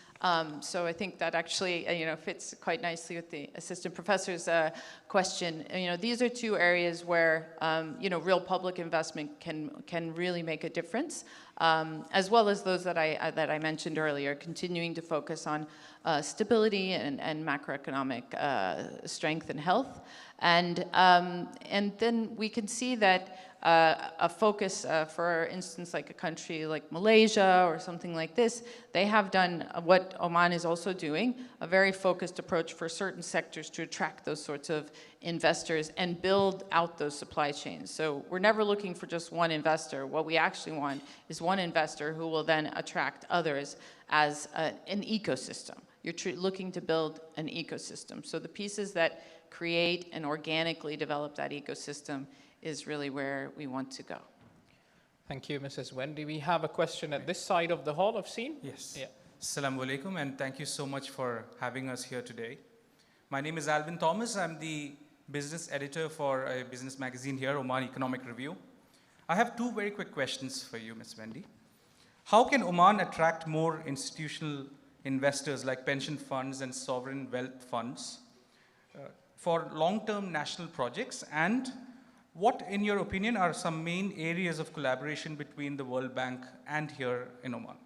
So I think that actually fits quite nicely with the assistant professor's question. These are two areas where real public investment can really make a difference, as well as those that I mentioned earlier, continuing to focus on stability and macroeconomic strength and health, and then we can see that a focus, for instance, like a country like Malaysia or something like this, they have done what Oman is also doing, a very focused approach for certain sectors to attract those sorts of investors and build out those supply chains. So we're never looking for just one investor. What we actually want is one investor who will then attract others as an ecosystem. You're looking to build an ecosystem. So the pieces that create and organically develop that ecosystem is really where we want to go. Thank you, Mrs. Wendy. We have a question at this side of the hall. I've seen. Yes. Yeah. Assalamu alaikum, and thank you so much for having us here today. My name is Alvin Thomas. I'm the business editor for a business magazine here, Oman Economic Review. I have two very quick questions for you, Ms. Wendy. How can Oman attract more institutional investors like pension funds and sovereign wealth funds for long-term national projects? And what, in your opinion, are some main areas of collaboration between the World Bank and here in Oman?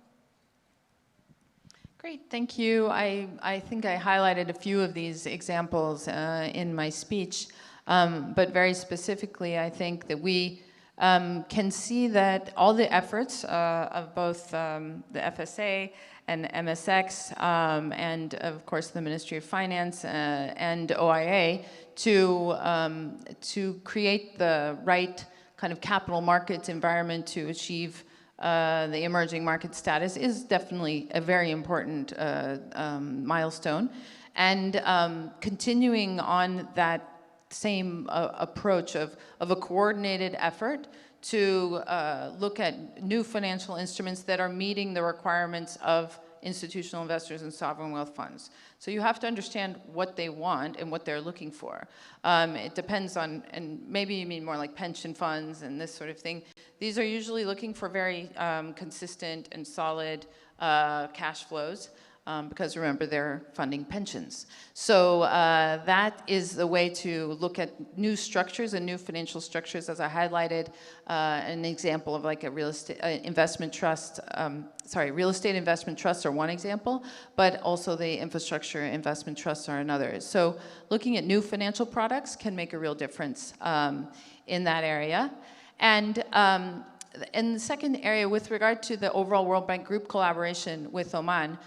Great, thank you. I think I highlighted a few of these examples in my speech, but very specifically, I think that we can see that all the efforts of both the FSA and MSX, and of course the Ministry of Finance and OIA to create the right kind of capital markets environment to achieve the emerging market status is definitely a very important milestone. And continuing on that same approach of a coordinated effort to look at new financial instruments that are meeting the requirements of institutional investors and sovereign wealth funds. So you have to understand what they want and what they're looking for. It depends on, and maybe you mean more like pension funds and this sort of thing. These are usually looking for very consistent and solid cash flows. because remember, they're funding pensions. So that is the way to look at new structures and new financial structures, as I highlighted. An example of like a real estate investment trust, real estate investment trusts are one example, but also the infrastructure investment trusts are another. So looking at new financial products can make a real difference in that area. And in the second area, with regard to the overall World Bank Group collaboration with Oman,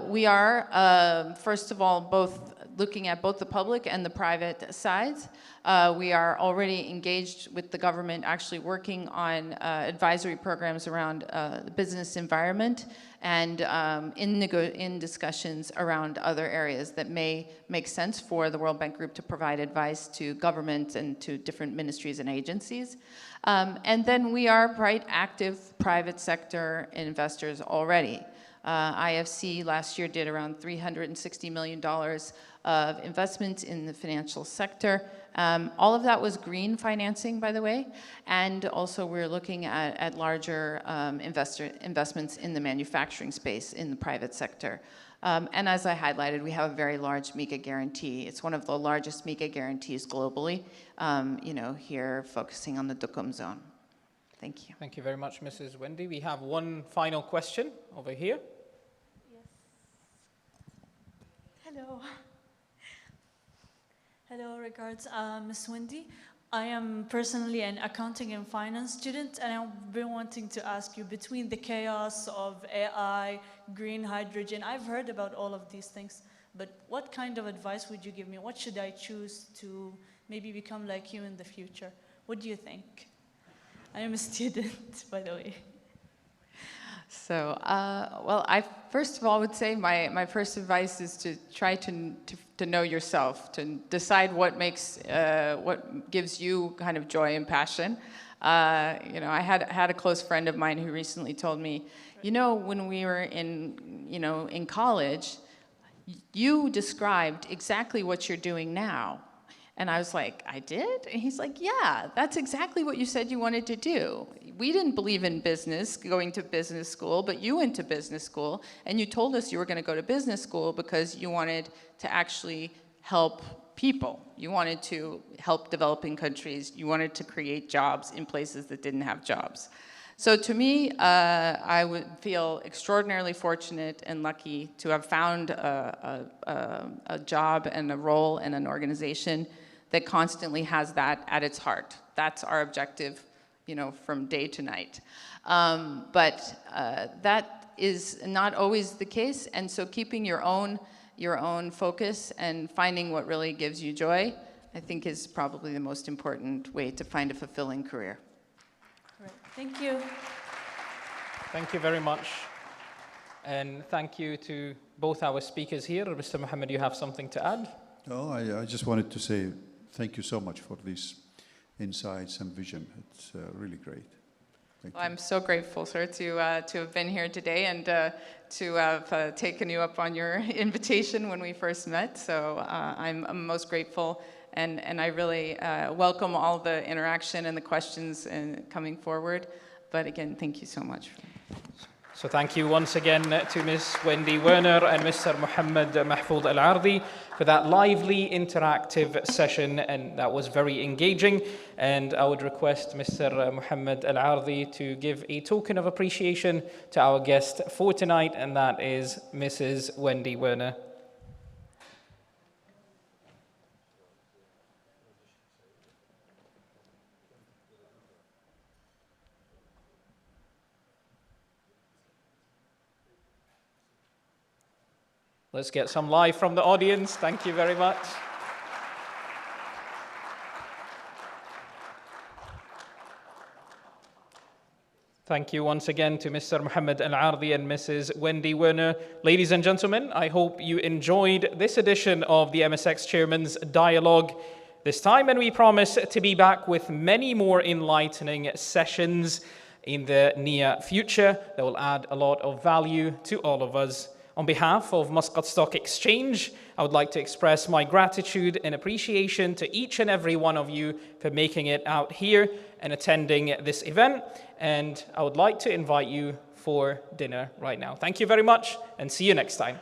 we are, first of all, both looking at both the public and the private sides. We are already engaged with the government, actually working on advisory programs around the business environment and in discussions around other areas that may make sense for the World Bank Group to provide advice to government and to different ministries and agencies. And then we are quite active private sector investors already. IFC last year did around $360 million of investment in the financial sector. All of that was green financing, by the way, and also we're looking at larger investments in the manufacturing space in the private sector. And as I highlighted, we have a very large MICA guarantee. It's one of the largest MICA guarantees globally, here focusing on the Duqm zone. Thank you. Thank you very much, Mrs. Wendy. We have one final question over here. Yes. Hello. Hello, regards, Ms. Wendy. I am personally an accounting and finance student, and I've been wanting to ask you, between the chaos of AI, green hydrogen, I've heard about all of these things, but what kind of advice would you give me? What should I choose to maybe become like you in the future? What do you think? I am a student, by the way. So, well, I first of all would say my first advice is to try to know yourself, to decide what gives you kind of joy and passion. I had a close friend of mine who recently told me, when we were in college, you described exactly what you're doing now. And I was like, I did? And he's like, yeah, that's exactly what you said you wanted to do. We didn't believe in business, going to business school, but you went to business school, and you told us you were going to go to business school because you wanted to actually help people. You wanted to help developing countries. You wanted to create jobs in places that didn't have jobs. So to me, I would feel extraordinarily fortunate and lucky to have found a job and a role in an organization that constantly has that at its heart. That's our objective, from day to night. But that is not always the case, and so keeping your own focus and finding what really gives you joy, I think, is probably the most important way to find a fulfilling career. Right. Thank you. Thank you very much. And thank you to both our speakers here. Mr. Mohammed, you have something to add? No, I just wanted to say thank you so much for these insights and vision. It's really great. Thank you. I'm so grateful, sir, to have been here today and to have taken you up on your invitation when we first met. So I'm most grateful, and I really welcome all the interaction and the questions coming forward. But again, thank you so much. So thank you once again to Ms. Wendy Werner and Mr. Mohammed Mahfoud Al-Ardi for that lively, interactive session, and that was very engaging. And I would request Mr. Mohammed Al-Ardi to give a token of appreciation to our guest for tonight, and that is Mrs. Wendy Werner. Let's get some live from the audience. Thank you very much. Thank you once again to Mr. Mohammed Al-Ardi and Mrs. Wendy Werner. Ladies and gentlemen, I hope you enjoyed this edition of the MSX Chairman's Dialogue this time, and we promise to be back with many more enlightening sessions in the near future that will add a lot of value to all of us. On behalf of Muscat Stock Exchange, I would like to express my gratitude and appreciation to each and every one of you for making it out here and attending this event. And I would like to invite you for dinner right now. Thank you very much, and see you next time.